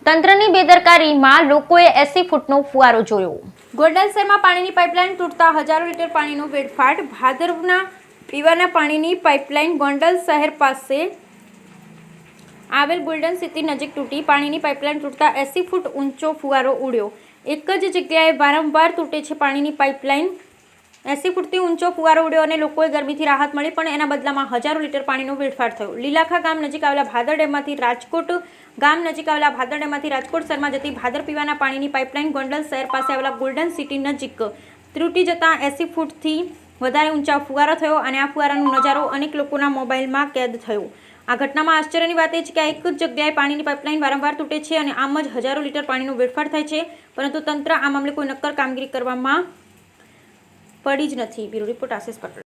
તંત્રની બેદરકારીમાં લોકોએ 80 ફૂટનો ફુવારો જોયો। ગોંડલ શહેરમાં પાણીની પાઇપલાઇન તૂટતા હજારો લીટર પાણીનો વેડફાટ। ભાદરવના પીવાના પાણીની પાઇપલાઇન ગોંડલ શહેર પાસે આવેલ ગોલ્ડન સિટી નજીક તૂટી। પાણીની પાઇપલાઇન તૂટતા 80 ફૂટ ઊંચો ફુવારો ઉડ્યો। એક જ જગ્યાએ વારંવાર તૂટે છે પાણીની પાઇપલાઇન। 80 ફૂટથી ઊંચો ફુવારો ઉડ્યો અને લોકોએ ગરમીથી રાહત મળી, પણ એના બદલામાં હજારો લીટર પાણીનો વેડફાટ થયો। લીલાખા ગામ નજીક આવેલા ભાદર ડેમમાંથી રાજકોટ શહેરમાં જતી ભાદર પીવાના પાણીની પાઇપલાઇન ગોંડલ શહેર પાસે આવેલા ગોલ્ડન સિટી નજીક તૂટી જતાં 80 ફૂટથી વધારે ઊંચા ફુવારો થયો અને આ ફુવારાનો નજારો અનેક લોકોના મોબાઈલમાં કેદ થયો। આ ઘટનામાં આશ્ચર્યની વાત એ છે કે આ એક જ જગ્યાએ પાણીની પાઇપલાઇન વારંવાર તૂટે છે અને આમ જ હજારો લીટર પાણીનો વેડફાટ થાય છે, પરંતુ તંત્ર આ મામલે કોઈ નક્કર કામગીરી કરવામાં પડી જ નથી। Bureau report Ashish Patel.